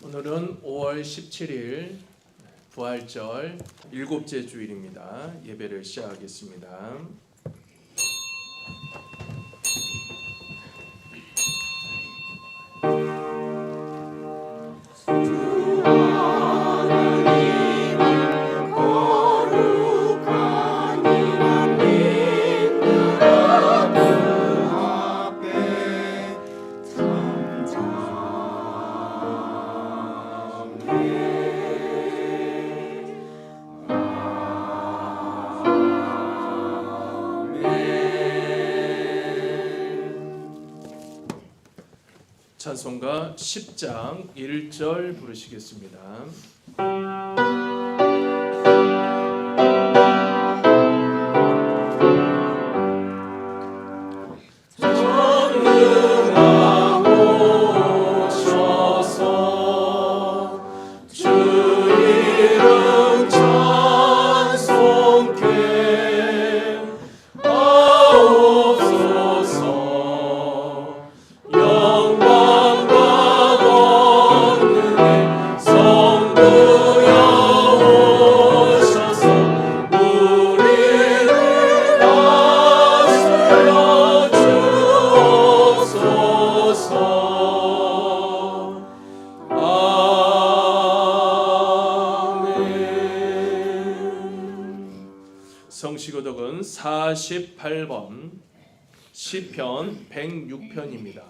오늘은 5월 17일 부활절 일곱째 주일입니다. 예배를 시작하겠습니다. 찬송가 10장 1절 부르시겠습니다. 성시교독은 48번 시편 106편입니다.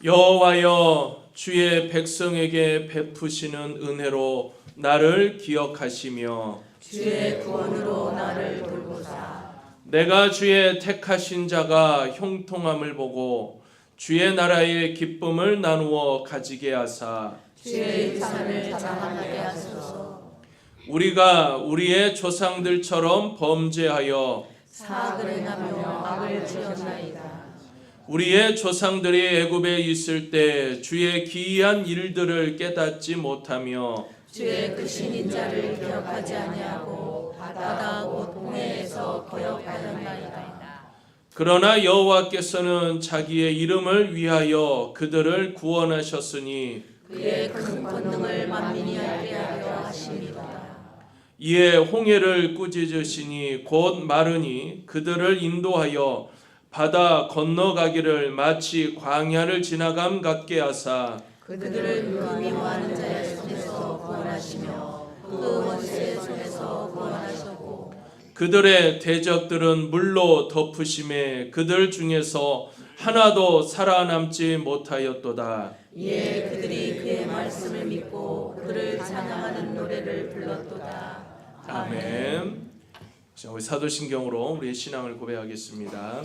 여호와여, 주의 백성에게 베푸시는 은혜로 나를 기억하시며 주의 구원으로 나를 돌보사. 내가 주의 택하신 자가 형통함을 보고 주의 나라의 기쁨을 나누어 가지게 하사 주의 유산을 자랑하게 하소서. 우리가 우리의 조상들처럼 범죄하여 사악을 행하며 악을 지었나이다. 우리의 조상들이 애굽에 있을 때 주의 기이한 일들을 깨닫지 못하며 주의 크신 인자를 기억하지 아니하고 바다 곧 홍해에서 거역하였나이다. 그러나 여호와께서는 자기의 이름을 위하여 그들을 구원하셨으니 그의 큰 권능을 만민이 알게 하려 하심이다. 이에 홍해를 꾸짖으시니 곧 마르니 그들을 인도하여 바다 건너가기를 마치 광야를 지나감 같게 하사 그들을 미워하는 자의 손에서 구원하시며 그 원수의 손에서 구원하셨고 그들의 대적들은 물로 덮으심에 그들 중에서 하나도 살아남지 못하였도다. 이에 그들이 그의 말씀을 믿고 그를 찬양하는 노래를 불렀도다. 아멘. 자, 우리 사도신경으로 우리의 신앙을 고백하겠습니다.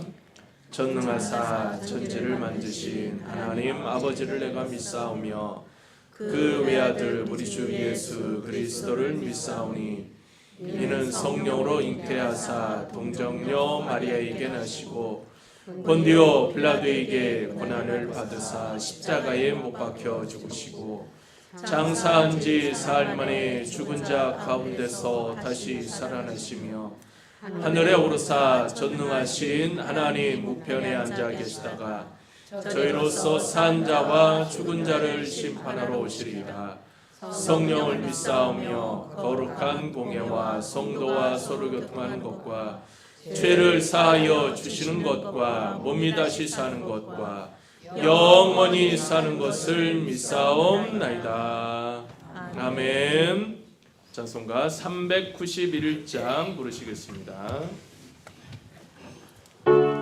전능하사 천지를 만드신 하나님 아버지를 내가 믿사오며 그 외아들 우리 주 예수 그리스도를 믿사오니 이는 성령으로 잉태하사 동정녀 마리아에게 나시고 본디오 빌라도에게 고난을 받으사 십자가에 못 박혀 죽으시고 장사한 지 사흘 만에 죽은 자 가운데서 다시 살아나시며 하늘에 오르사 전능하신 하나님 우편에 앉아 계시다가 저희로서 산 자와 죽은 자를 심판하러 오시리라. 성령을 믿사오며 거룩한 공예와 성도와 서로 교통하는 것과 죄를 사하여 주시는 것과 몸이 다시 사는 것과 영원히 사는 것을 믿사옵나이다. 아멘. 찬송가 391장 부르시겠습니다. 주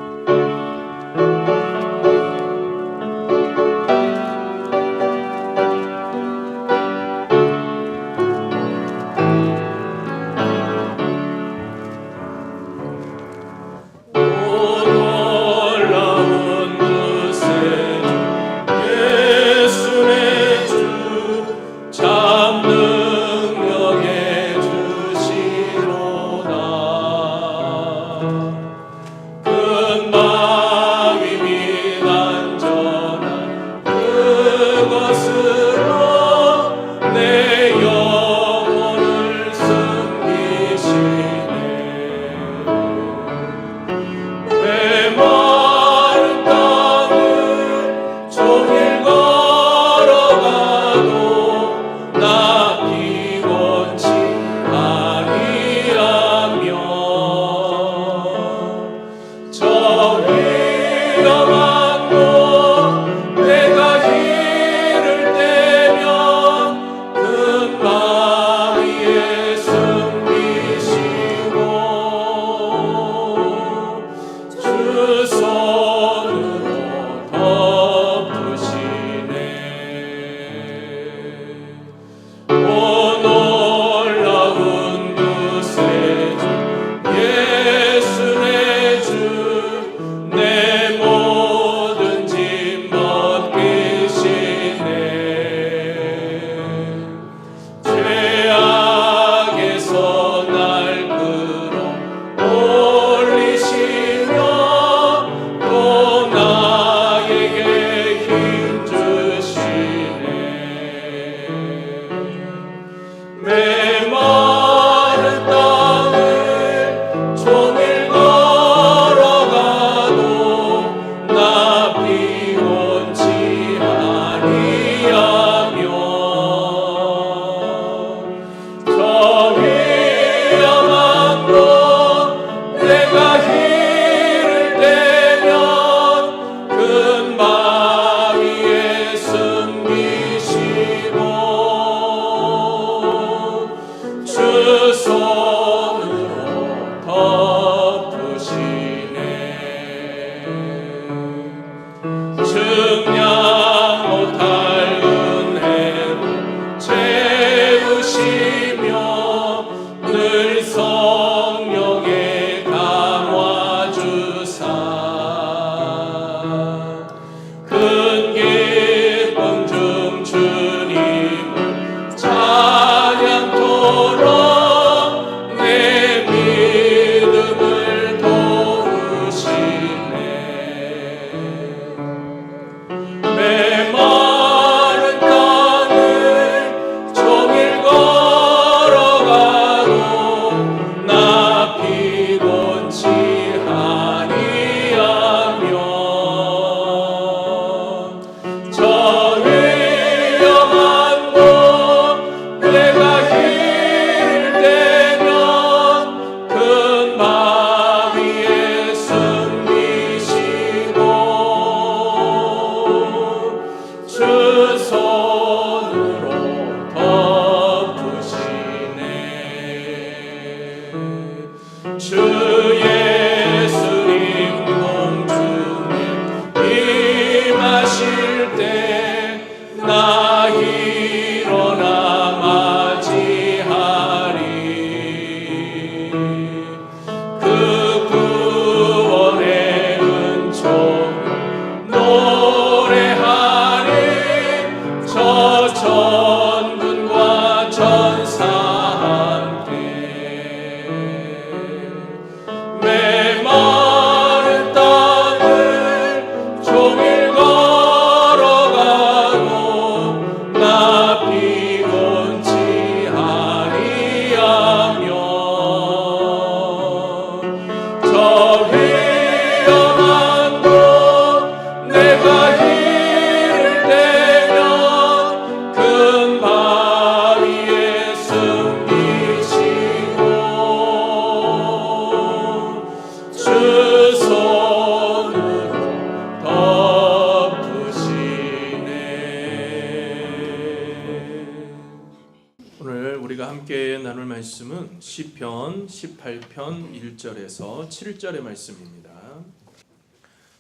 우리가 함께 나눌 말씀은 시편 18편 1절에서 7절의 말씀입니다.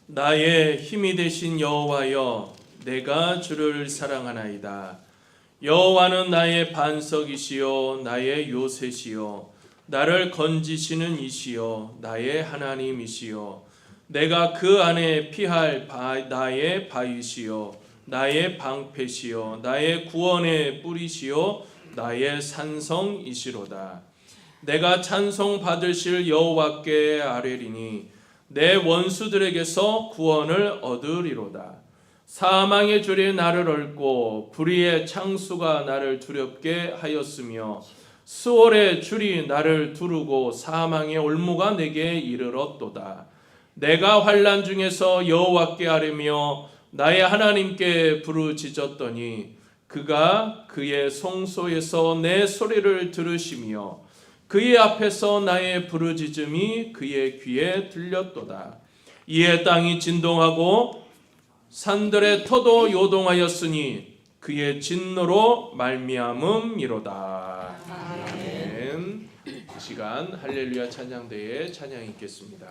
나의 힘이 되신 여호와여, 내가 주를 사랑하나이다. 여호와는 나의 반석이시요 나의 요새시요 나를 건지시는 이시요 나의 하나님이시요 내가 그 안에 피할 나의 바위시요 나의 방패시요 나의 구원의 뿌리시요 나의 산성이시로다. 내가 찬송 받으실 여호와께 아뢰리니 내 원수들에게서 구원을 얻으리로다. 사망의 줄이 나를 얽고 불의의 창수가 나를 두렵게 하였으며 수월의 줄이 나를 두르고 사망의 올무가 내게 이르렀도다. 내가 환난 중에서 여호와께 아뢰며 나의 하나님께 부르짖었더니 그가 그의 성소에서 내 소리를 들으시며 그의 앞에서 나의 부르짖음이 그의 귀에 들렸도다. 이에 땅이 진동하고 산들의 터도 요동하였으니 그의 진노로 말미암음이로다. 아멘. 이 시간 할렐루야 찬양대에 찬양 있겠습니다.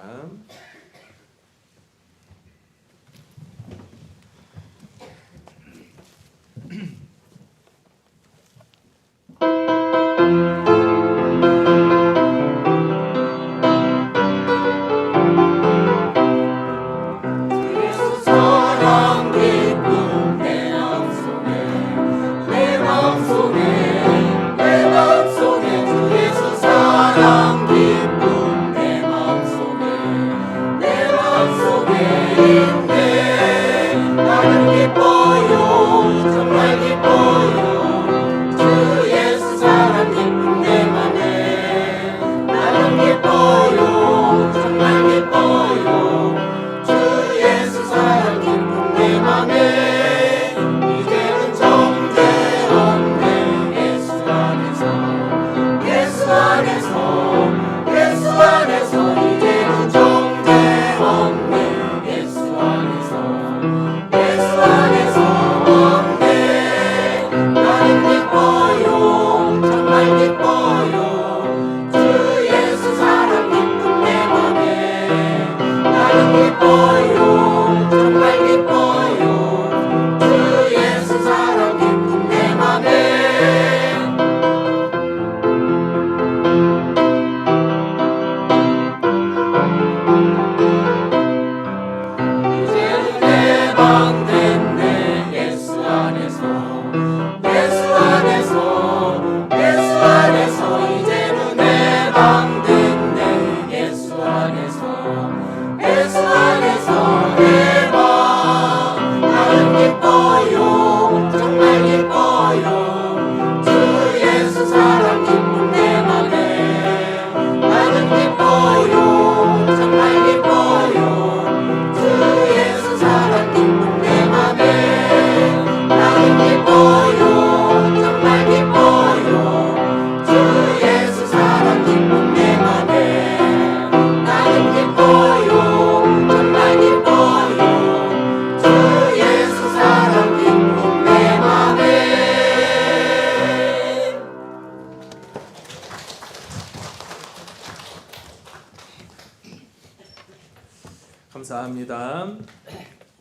감사합니다.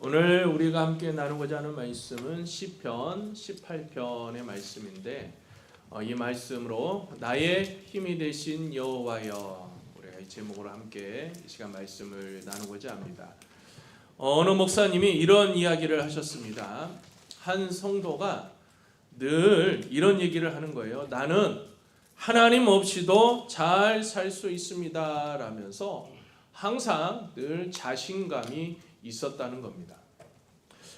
오늘 우리가 함께 나누고자 하는 말씀은 시편 18편의 말씀인데 이 말씀으로 나의 힘이 되신 여호와여, 우리가 이 제목으로 함께 이 시간 말씀을 나누고자 합니다. 어느 목사님이 이런 이야기를 하셨습니다. 한 성도가 늘 이런 얘기를 하는 거예요. 나는 하나님 없이도 잘 살 수 있습니다 라면서 항상 늘 자신감이 있었다는 겁니다.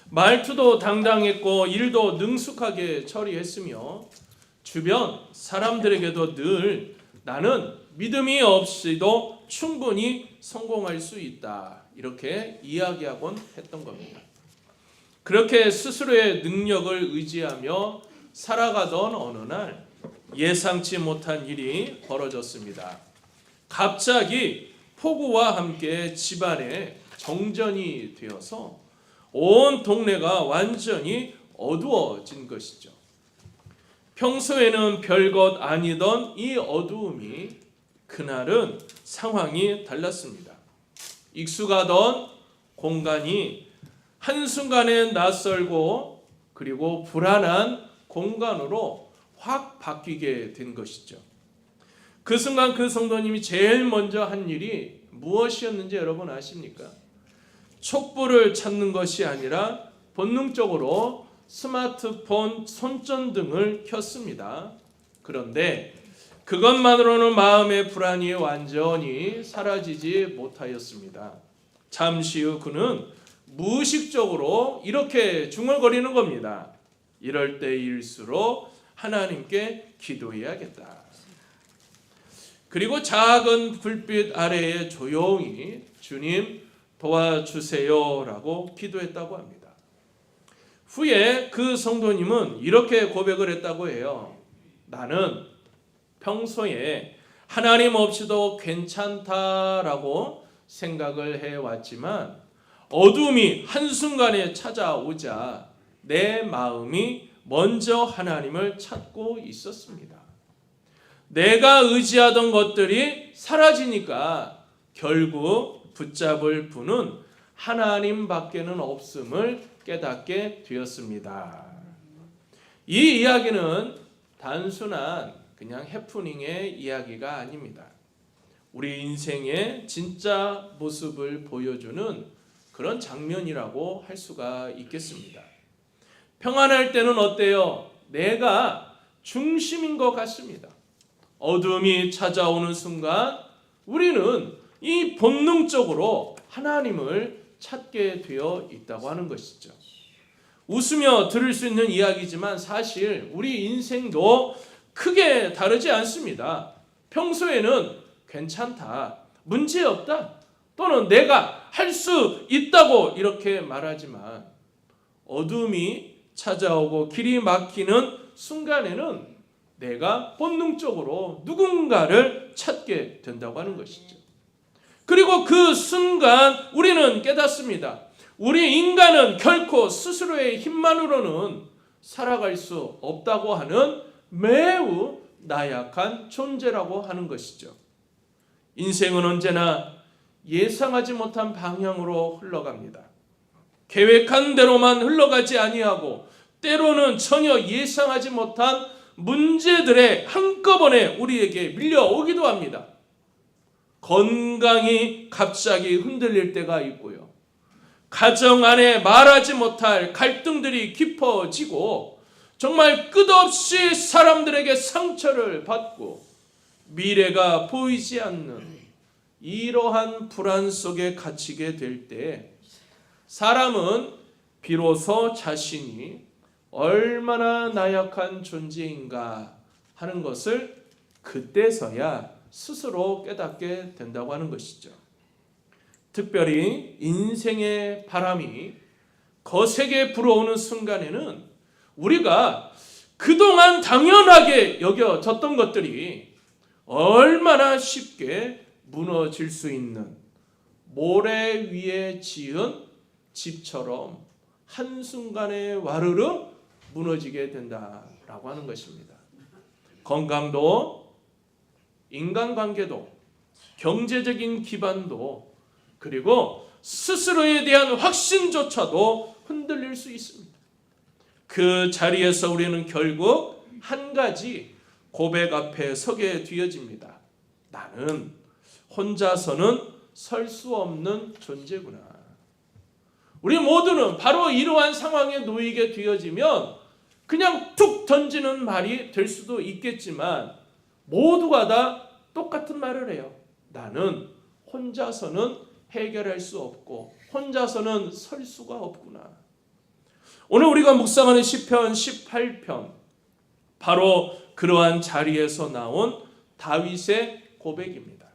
말투도 당당했고 일도 능숙하게 처리했으며 주변 사람들에게도 늘 나는 믿음이 없이도 충분히 성공할 수 있다 이렇게 이야기하곤 했던 겁니다. 그렇게 스스로의 능력을 의지하며 살아가던 어느 날 예상치 못한 일이 벌어졌습니다. 갑자기 폭우와 함께 집안에 정전이 되어서 온 동네가 완전히 어두워진 것이죠. 평소에는 별것 아니던 이 어두움이 그날은 상황이 달랐습니다. 익숙하던 공간이 한순간에 낯설고 그리고 불안한 공간으로 확 바뀌게 된 것이죠. 그 순간 그 성도님이 제일 먼저 한 일이 무엇이었는지 여러분 아십니까? 촛불을 찾는 것이 아니라 본능적으로 스마트폰 손전등을 켰습니다. 그런데 그것만으로는 마음의 불안이 완전히 사라지지 못하였습니다. 잠시 후 그는 무의식적으로 이렇게 중얼거리는 겁니다. 이럴 때일수록 하나님께 기도해야겠다. 그리고 작은 불빛 아래에 조용히 주님 도와주세요라고 기도했다고 합니다. 후에 그 성도님은 이렇게 고백을 했다고 해요. 나는 평소에 하나님 없이도 괜찮다라고 생각을 해왔지만 어둠이 한순간에 찾아오자 내 마음이 먼저 하나님을 찾고 있었습니다. 내가 의지하던 것들이 사라지니까 결국 붙잡을 분은 하나님밖에는 없음을 깨닫게 되었습니다. 이 이야기는 단순한 그냥 해프닝의 이야기가 아닙니다. 우리 인생의 진짜 모습을 보여주는 그런 장면이라고 할 수가 있겠습니다. 평안할 때는 어때요? 내가 중심인 것 같습니다. 어둠이 찾아오는 순간 우리는 이 본능적으로 하나님을 찾게 되어 있다고 하는 것이죠. 웃으며 들을 수 있는 이야기지만 사실 우리 인생도 크게 다르지 않습니다. 평소에는 괜찮다, 문제없다, 또는 내가 할 수 있다고 이렇게 말하지만 어둠이 찾아오고 길이 막히는 순간에는 내가 본능적으로 누군가를 찾게 된다고 하는 것이죠. 그리고 그 순간 우리는 깨닫습니다. 우리 인간은 결코 스스로의 힘만으로는 살아갈 수 없다고 하는 매우 나약한 존재라고 하는 것이죠. 인생은 언제나 예상하지 못한 방향으로 흘러갑니다. 계획한 대로만 흘러가지 아니하고 때로는 전혀 예상하지 못한 문제들에 한꺼번에 우리에게 밀려오기도 합니다. 건강이 갑자기 흔들릴 때가 있고요. 가정 안에 말하지 못할 갈등들이 깊어지고 정말 끝없이 사람들에게 상처를 받고 미래가 보이지 않는 이러한 불안 속에 갇히게 될 때 사람은 비로소 자신이 얼마나 나약한 존재인가 하는 것을 그때서야 스스로 깨닫게 된다고 하는 것이죠. 특별히 인생의 바람이 거세게 불어오는 순간에는 우리가 그동안 당연하게 여겨졌던 것들이 얼마나 쉽게 무너질 수 있는 모래 위에 지은 집처럼 한순간에 와르르 무너지게 된다라고 하는 것입니다. 건강도, 인간관계도, 경제적인 기반도, 그리고 스스로에 대한 확신조차도 흔들릴 수 있습니다. 그 자리에서 우리는 결국 한 가지 고백 앞에 서게 되어집니다. 나는 혼자서는 설 수 없는 존재구나. 우리 모두는 바로 이러한 상황에 놓이게 되어지면 그냥 툭 던지는 말이 될 수도 있겠지만 모두가 다 똑같은 말을 해요. 나는 혼자서는 해결할 수 없고 혼자서는 설 수가 없구나. 오늘 우리가 묵상하는 시편 18편, 바로 그러한 자리에서 나온 다윗의 고백입니다.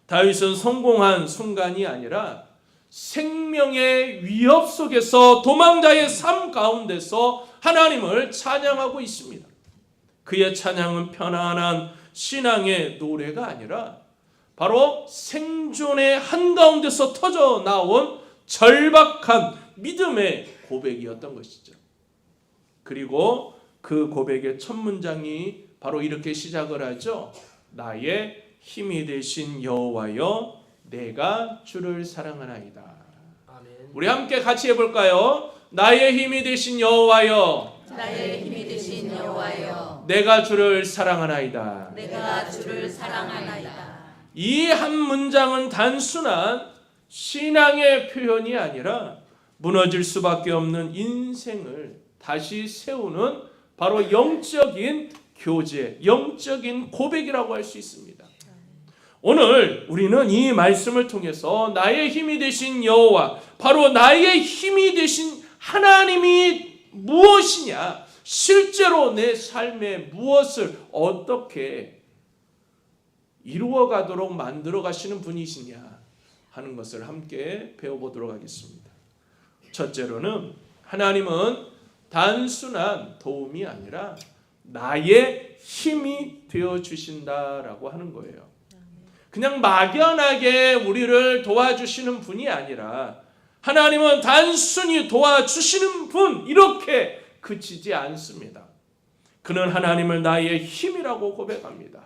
다윗은 성공한 순간이 아니라 생명의 위협 속에서 도망자의 삶 가운데서 하나님을 찬양하고 있습니다. 그의 찬양은 편안한 신앙의 노래가 아니라 바로 생존의 한가운데서 터져 나온 절박한 믿음의 고백이었던 것이죠. 그리고 그 고백의 첫 문장이 바로 이렇게 시작을 하죠. 나의 힘이 되신 여호와여 내가 주를 사랑하나이다. 아멘. 우리 함께 같이 해볼까요? 나의 힘이 되신 여호와여 나의 힘이 되신 여호와여 내가 주를 사랑하나이다. 내가 주를 사랑하나이다. 이 한 문장은 단순한 신앙의 표현이 아니라 무너질 수밖에 없는 인생을 다시 세우는 바로 영적인 교제, 영적인 고백이라고 할 수 있습니다. 오늘 우리는 이 말씀을 통해서 나의 힘이 되신 여호와, 바로 나의 힘이 되신 하나님이 무엇이냐, 실제로 내 삶에 무엇을 어떻게 이루어가도록 만들어 가시는 분이시냐 하는 것을 함께 배워보도록 하겠습니다. 첫째로는 하나님은 단순한 도움이 아니라 나의 힘이 되어 주신다라고 하는 거예요. 그냥 막연하게 우리를 도와주시는 분이 아니라 하나님은 단순히 도와주시는 분 이렇게 그치지 않습니다. 그는 하나님을 나의 힘이라고 고백합니다.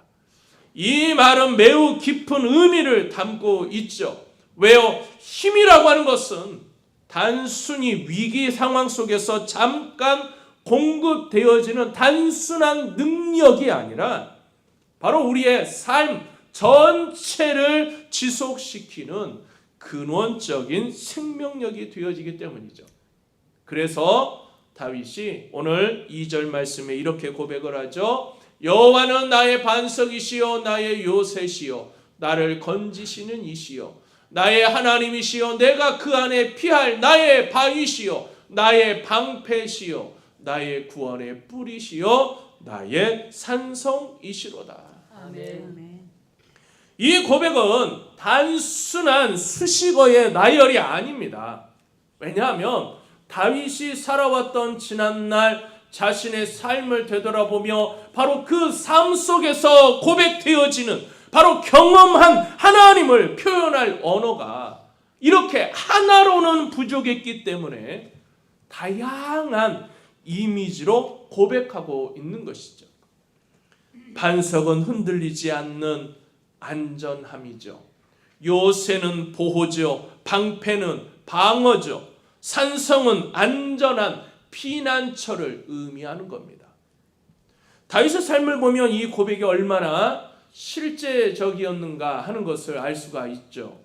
이 말은 매우 깊은 의미를 담고 있죠. 왜요? 힘이라고 하는 것은 단순히 위기 상황 속에서 잠깐 공급되어지는 단순한 능력이 아니라 바로 우리의 삶 전체를 지속시키는 근원적인 생명력이 되어지기 때문이죠. 그래서 다윗이 오늘 2절 말씀에 이렇게 고백을 하죠. 여호와는 나의 반석이시요 나의 요새시요 나를 건지시는 이시요 나의 하나님이시요 내가 그 안에 피할 나의 바위시요 나의 방패시요 나의 구원의 뿌리시요 나의 산성이시로다. 아멘. 이 고백은 단순한 수식어의 나열이 아닙니다. 왜냐하면 다윗이 살아왔던 지난날 자신의 삶을 되돌아보며 바로 그 삶 속에서 고백되어지는 바로 경험한 하나님을 표현할 언어가 이렇게 하나로는 부족했기 때문에 다양한 이미지로 고백하고 있는 것이죠. 반석은 흔들리지 않는 안전함이죠. 요새는 보호죠. 방패는 방어죠. 산성은 안전한 피난처를 의미하는 겁니다. 다윗의 삶을 보면 이 고백이 얼마나 실제적이었는가 하는 것을 알 수가 있죠.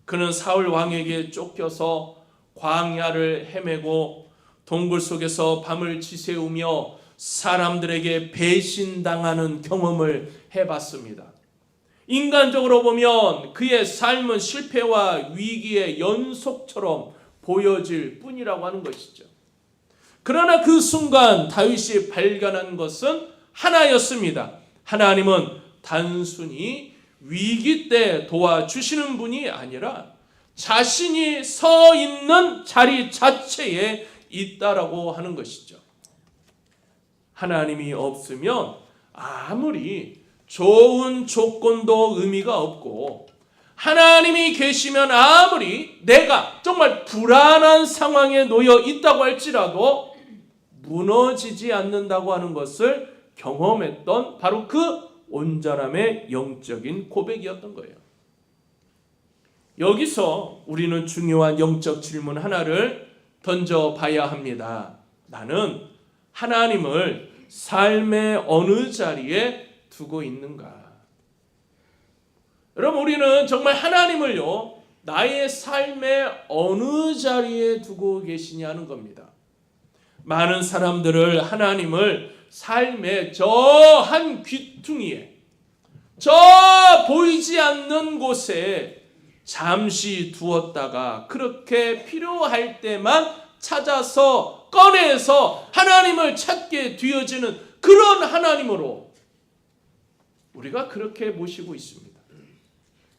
그는 사울 왕에게 쫓겨서 광야를 헤매고 동굴 속에서 밤을 지새우며 사람들에게 배신당하는 경험을 해봤습니다. 인간적으로 보면 그의 삶은 실패와 위기의 연속처럼 보여질 뿐이라고 하는 것이죠. 그러나 그 순간 다윗이 발견한 것은 하나였습니다. 하나님은 단순히 위기 때 도와주시는 분이 아니라 자신이 서 있는 자리 자체에 있다라고 하는 것이죠. 하나님이 없으면 아무리 좋은 조건도 의미가 없고 하나님이 계시면 아무리 내가 정말 불안한 상황에 놓여 있다고 할지라도 무너지지 않는다고 하는 것을 경험했던 바로 그 온전함의 영적인 고백이었던 거예요. 여기서 우리는 중요한 영적 질문 하나를 던져봐야 합니다. 나는 하나님을 삶의 어느 자리에 두고 있는가? 여러분, 우리는 정말 하나님을요 나의 삶의 어느 자리에 두고 계시냐는 겁니다. 많은 사람들을 하나님을 삶의 저 한 귀퉁이에, 저 보이지 않는 곳에 잠시 두었다가 그렇게 필요할 때만 찾아서 꺼내서 하나님을 찾게 되어지는 그런 하나님으로 우리가 그렇게 모시고 있습니다.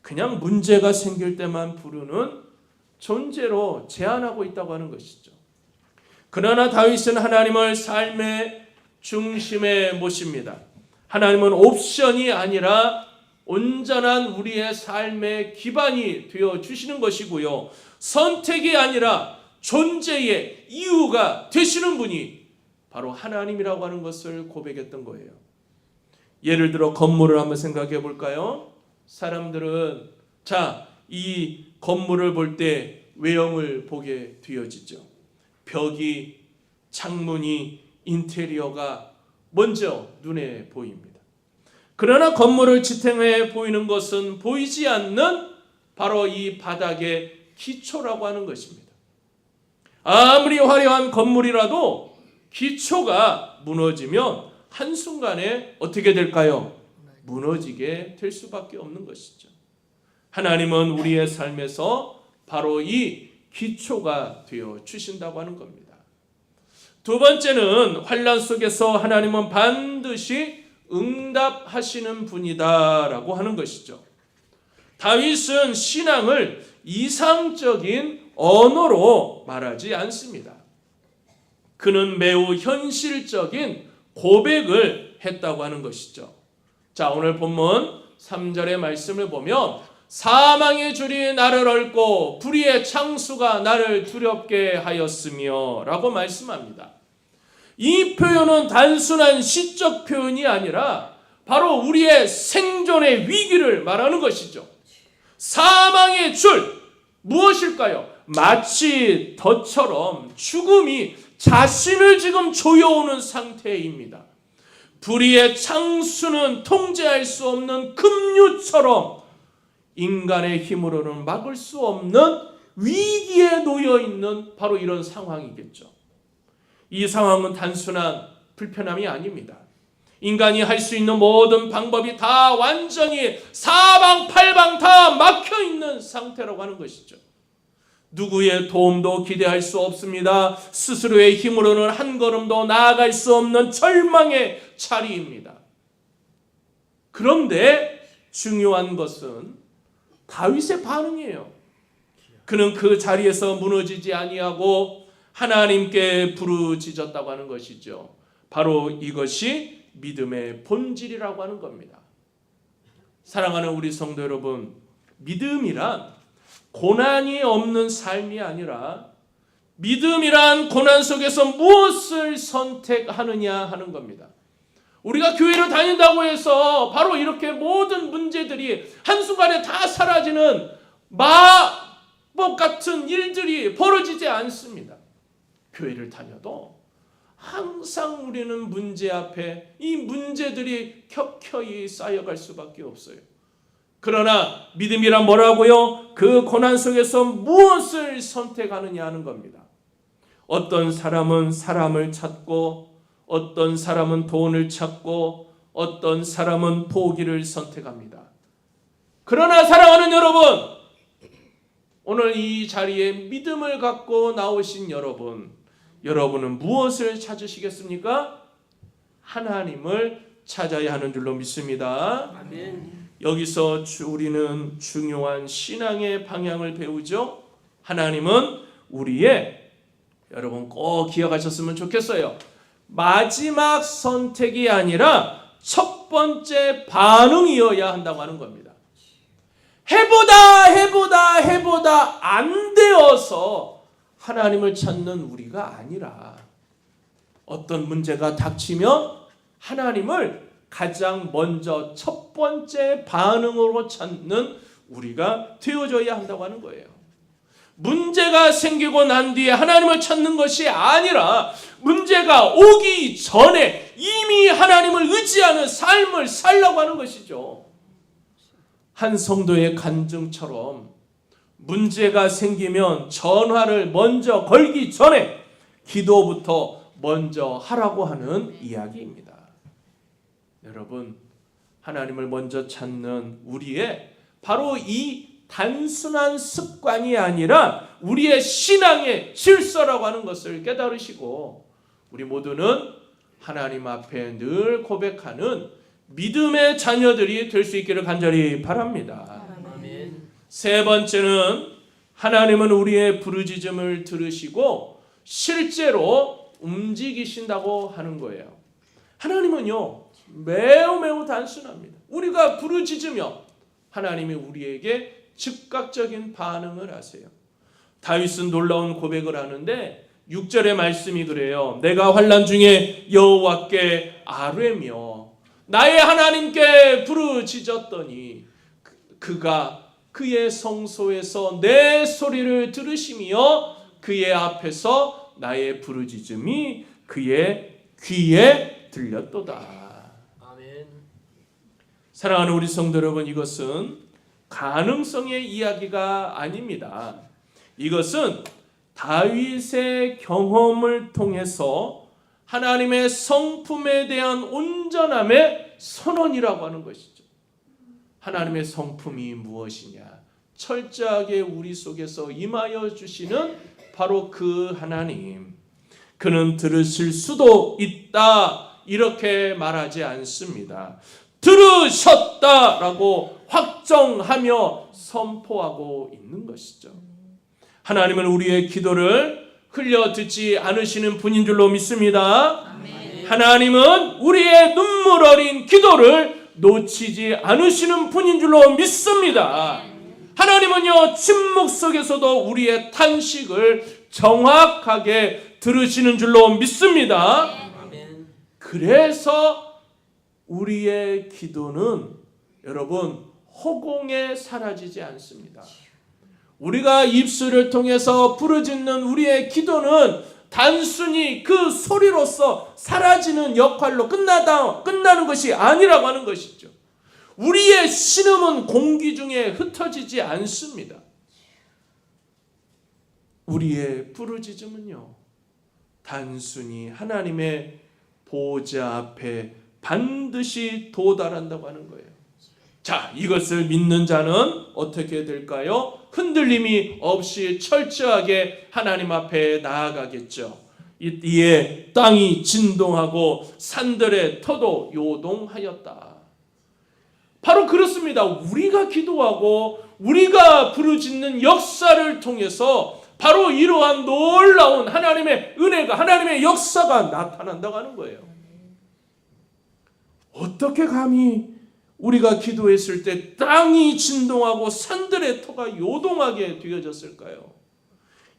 그냥 문제가 생길 때만 부르는 존재로 제한하고 있다고 하는 것이죠. 그러나 다윗은 하나님을 삶의 중심에 모십니다. 하나님은 옵션이 아니라 온전한 우리의 삶의 기반이 되어 주시는 것이고요. 선택이 아니라 존재의 이유가 되시는 분이 바로 하나님이라고 하는 것을 고백했던 거예요. 예를 들어 건물을 한번 생각해 볼까요? 사람들은 이 건물을 볼 때 외형을 보게 되어지죠. 벽이, 창문이, 인테리어가 먼저 눈에 보입니다. 그러나 건물을 지탱해 보이는 것은 보이지 않는 바로 이 바닥의 기초라고 하는 것입니다. 아무리 화려한 건물이라도 기초가 무너지면 한순간에 어떻게 될까요? 무너지게 될 수밖에 없는 것이죠. 하나님은 우리의 삶에서 바로 이 기초가 되어 주신다고 하는 겁니다. 두 번째는 환난 속에서 하나님은 반드시 응답하시는 분이다라고 하는 것이죠. 다윗은 신앙을 이상적인 언어로 말하지 않습니다. 그는 매우 현실적인 고백을 했다고 하는 것이죠. 오늘 본문 3절의 말씀을 보면 사망의 줄이 나를 얽고 불의의 창수가 나를 두렵게 하였으며 라고 말씀합니다. 이 표현은 단순한 시적 표현이 아니라 바로 우리의 생존의 위기를 말하는 것이죠. 사망의 줄, 무엇일까요? 마치 덫처럼 죽음이 자신을 지금 조여오는 상태입니다. 불의의 창수는 통제할 수 없는 급류처럼 인간의 힘으로는 막을 수 없는 위기에 놓여 있는 바로 이런 상황이겠죠. 이 상황은 단순한 불편함이 아닙니다. 인간이 할 수 있는 모든 방법이 다 완전히 사방팔방 다 막혀 있는 상태라고 하는 것이죠. 누구의 도움도 기대할 수 없습니다. 스스로의 힘으로는 한 걸음도 나아갈 수 없는 절망의 자리입니다. 그런데 중요한 것은 다윗의 반응이에요. 그는 그 자리에서 무너지지 아니하고 하나님께 부르짖었다고 하는 것이죠. 바로 이것이 믿음의 본질이라고 하는 겁니다. 사랑하는 우리 성도 여러분, 믿음이란 고난이 없는 삶이 아니라 믿음이란 고난 속에서 무엇을 선택하느냐 하는 겁니다. 우리가 교회를 다닌다고 해서 바로 이렇게 모든 문제들이 한순간에 다 사라지는 마법 같은 일들이 벌어지지 않습니다. 교회를 다녀도 항상 우리는 문제 앞에 이 문제들이 켜켜이 쌓여갈 수밖에 없어요. 그러나 믿음이란 뭐라고요? 그 고난 속에서 무엇을 선택하느냐 하는 겁니다. 어떤 사람은 사람을 찾고, 어떤 사람은 돈을 찾고, 어떤 사람은 포기를 선택합니다. 그러나 사랑하는 여러분, 오늘 이 자리에 믿음을 갖고 나오신 여러분은 무엇을 찾으시겠습니까? 하나님을 찾아야 하는 줄로 믿습니다. 아멘. 여기서 우리는 중요한 신앙의 방향을 배우죠. 하나님은 우리의, 여러분 꼭 기억하셨으면 좋겠어요, 마지막 선택이 아니라 첫 번째 반응이어야 한다고 하는 겁니다. 해보다 안 되어서 하나님을 찾는 우리가 아니라 어떤 문제가 닥치면 하나님을 가장 먼저 첫 번째 반응으로 찾는 우리가 되어져야 한다고 하는 거예요. 문제가 생기고 난 뒤에 하나님을 찾는 것이 아니라 문제가 오기 전에 이미 하나님을 의지하는 삶을 살라고 하는 것이죠. 한 성도의 간증처럼 문제가 생기면 전화를 먼저 걸기 전에 기도부터 먼저 하라고 하는 이야기입니다. 여러분, 하나님을 먼저 찾는 우리의 바로 이 단순한 습관이 아니라 우리의 신앙의 질서라고 하는 것을 깨달으시고 우리 모두는 하나님 앞에 늘 고백하는 믿음의 자녀들이 될 수 있기를 간절히 바랍니다. 아멘. 세 번째는 하나님은 우리의 부르짖음을 들으시고 실제로 움직이신다고 하는 거예요. 하나님은요 매우 단순합니다. 우리가 부르짖으면 하나님이 우리에게 즉각적인 반응을 하세요. 다윗은 놀라운 고백을 하는데 6절의 말씀이 그래요. 내가 환난 중에 여호와께 아뢰며 나의 하나님께 부르짖었더니 그가 그의 성소에서 내 소리를 들으시며 그의 앞에서 나의 부르짖음이 그의 귀에 들렸도다. 아멘. 사랑하는 우리 성도 여러분, 이것은 가능성의 이야기가 아닙니다. 이것은 다윗의 경험을 통해서 하나님의 성품에 대한 온전함의 선언이라고 하는 것이죠. 하나님의 성품이 무엇이냐? 철저하게 우리 속에서 임하여 주시는 바로 그 하나님. 그는 들으실 수도 있다 이렇게 말하지 않습니다. 들으셨다라고 확정하며 선포하고 있는 것이죠. 하나님은 우리의 기도를 흘려 듣지 않으시는 분인 줄로 믿습니다. 아멘. 하나님은 우리의 눈물 어린 기도를 놓치지 않으시는 분인 줄로 믿습니다. 하나님은요, 침묵 속에서도 우리의 탄식을 정확하게 들으시는 줄로 믿습니다. 아멘. 그래서 우리의 기도는 여러분 허공에 사라지지 않습니다. 우리가 입술을 통해서 부르짖는 우리의 기도는 단순히 그 소리로서 사라지는 역할로 끝나는 것이 아니라고 하는 것이죠. 우리의 신음은 공기 중에 흩어지지 않습니다. 우리의 부르짖음은요, 단순히 하나님의 보좌 앞에 반드시 도달한다고 하는 거예요. 자, 이것을 믿는 자는 어떻게 될까요? 흔들림이 없이 철저하게 하나님 앞에 나아가겠죠. 이에 땅이 진동하고 산들의 터도 요동하였다. 바로 그렇습니다. 우리가 기도하고 우리가 부르짖는 역사를 통해서 바로 이러한 놀라운 하나님의 은혜가, 하나님의 역사가 나타난다고 하는 거예요. 어떻게 감히 우리가 기도했을 때 땅이 진동하고 산들의 터가 요동하게 되어졌을까요?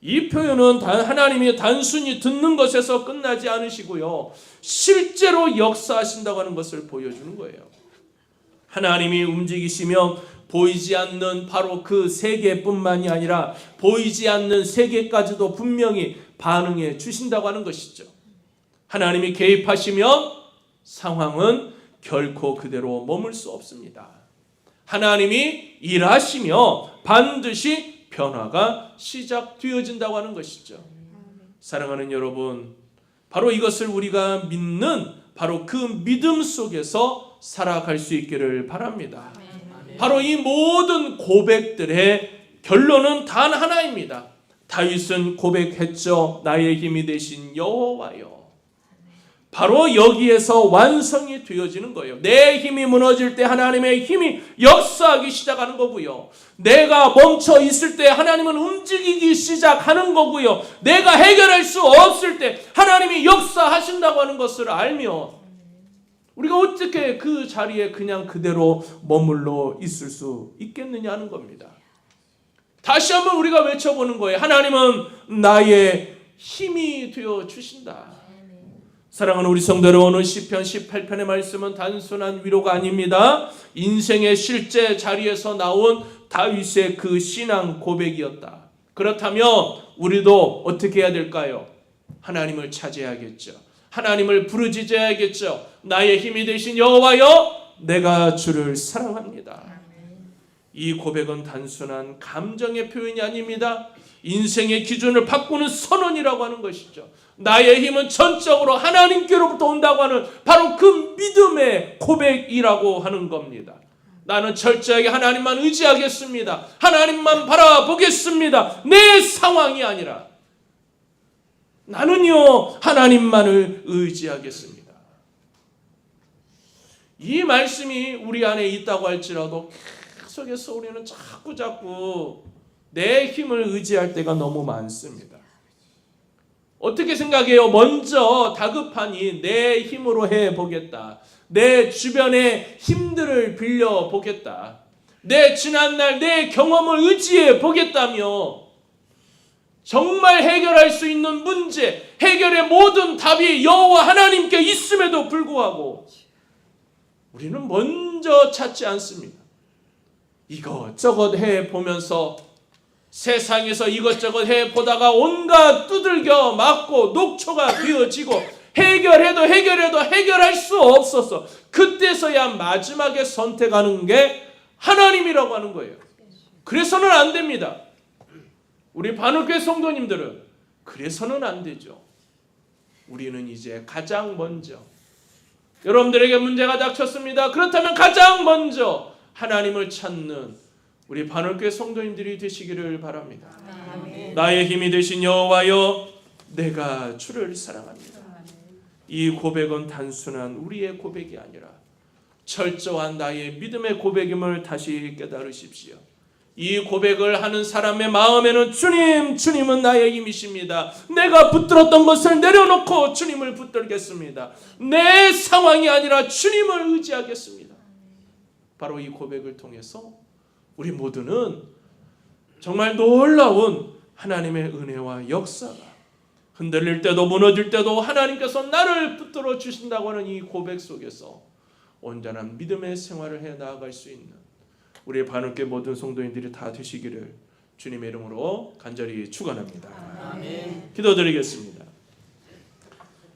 이 표현은 하나님이 단순히 듣는 것에서 끝나지 않으시고요, 실제로 역사하신다고 하는 것을 보여주는 거예요. 하나님이 움직이시며 보이지 않는 바로 그 세계뿐만이 아니라 보이지 않는 세계까지도 분명히 반응해 주신다고 하는 것이죠. 하나님이 개입하시면 상황은 결코 그대로 머물 수 없습니다. 하나님이 일하시며 반드시 변화가 시작되어진다고 하는 것이죠. 사랑하는 여러분, 바로 이것을 우리가 믿는 바로 그 믿음 속에서 살아갈 수 있기를 바랍니다. 바로 이 모든 고백들의 결론은 단 하나입니다. 다윗은 고백했죠. 나의 힘이 되신 여호와여. 바로 여기에서 완성이 되어지는 거예요. 내 힘이 무너질 때 하나님의 힘이 역사하기 시작하는 거고요. 내가 멈춰 있을 때 하나님은 움직이기 시작하는 거고요. 내가 해결할 수 없을 때 하나님이 역사하신다고 하는 것을 알며 우리가 어떻게 그 자리에 그냥 그대로 머물러 있을 수 있겠느냐 하는 겁니다. 다시 한번 우리가 외쳐보는 거예요. 하나님은 나의 힘이 되어 주신다. 사랑하는 우리 성도 여러분, 오늘 시편 18편의 말씀은 단순한 위로가 아닙니다. 인생의 실제 자리에서 나온 다윗의 그 신앙 고백이었다. 그렇다면 우리도 어떻게 해야 될까요? 하나님을 찾아야겠죠. 하나님을 부르짖어야겠죠. 나의 힘이 되신 여호와여, 내가 주를 사랑합니다. 이 고백은 단순한 감정의 표현이 아닙니다. 인생의 기준을 바꾸는 선언이라고 하는 것이죠. 나의 힘은 전적으로 하나님께로부터 온다고 하는 바로 그 믿음의 고백이라고 하는 겁니다. 나는 철저하게 하나님만 의지하겠습니다. 하나님만 바라보겠습니다. 내 상황이 아니라 나는요, 하나님만을 의지하겠습니다. 이 말씀이 우리 안에 있다고 할지라도 계속해서 우리는 자꾸 내 힘을 의지할 때가 너무 많습니다. 어떻게 생각해요? 먼저 다급하니 내 힘으로 해보겠다. 내 주변의 힘들을 빌려보겠다. 내 지난날 내 경험을 의지해 보겠다며 정말 해결할 수 있는 문제, 해결의 모든 답이 여호와 하나님께 있음에도 불구하고 우리는 먼저 찾지 않습니다. 이것저것 해보면서 세상에서 이것저것 해보다가 온갖 두들겨 맞고 녹초가 되어지고 해결해도 해결할 수 없어서 그때서야 마지막에 선택하는 게 하나님이라고 하는 거예요. 그래서는 안 됩니다. 우리 반올교회 성도님들은 그래서는 안 되죠. 우리는 이제 가장 먼저 여러분들에게 문제가 닥쳤습니다. 그렇다면 가장 먼저 하나님을 찾는 우리 반올교회 성도님들이 되시기를 바랍니다. 아멘. 나의 힘이 되신 여호와여, 내가 주를 사랑합니다. 이 고백은 단순한 우리의 고백이 아니라 철저한 나의 믿음의 고백임을 다시 깨달으십시오. 이 고백을 하는 사람의 마음에는 주님은 나의 힘이십니다. 내가 붙들었던 것을 내려놓고 주님을 붙들겠습니다. 내 상황이 아니라 주님을 의지하겠습니다. 바로 이 고백을 통해서 우리 모두는 정말 놀라운 하나님의 은혜와 역사가 흔들릴 때도 무너질 때도 하나님께서 나를 붙들어 주신다고 하는 이 고백 속에서 온전한 믿음의 생활을 해 나아갈 수 있는 우리 반올교회 모든 성도인들이 다 되시기를 주님의 이름으로 간절히 축원합니다. 아멘. 기도드리겠습니다.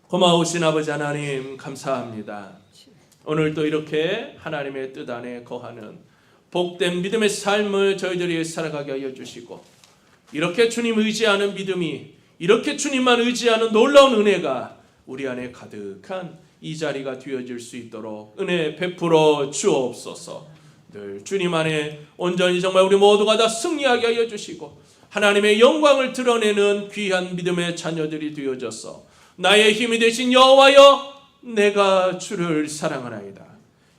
고마우신 아버지 하나님 감사합니다. 오늘 또 이렇게 하나님의 뜻 안에 거하는 복된 믿음의 삶을 저희들이 살아가게 하여 주시고 이렇게 주님 의지하는 믿음이 이렇게 주님만 의지하는 놀라운 은혜가 우리 안에 가득한 이 자리가 되어질 수 있도록 은혜 베풀어 주옵소서. 늘 주님 안에 온전히 정말 우리 모두가 다 승리하게 하여 주시고 하나님의 영광을 드러내는 귀한 믿음의 자녀들이 되어져서 나의 힘이 되신 여호와여, 내가 주를 사랑하나이다.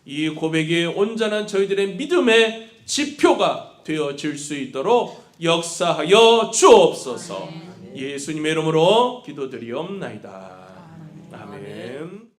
이 고백이 온전한 저희들의 믿음의 지표가 되어질 수 있도록 역사하여 주옵소서. 예수님의 이름으로 기도드리옵나이다. 아멘.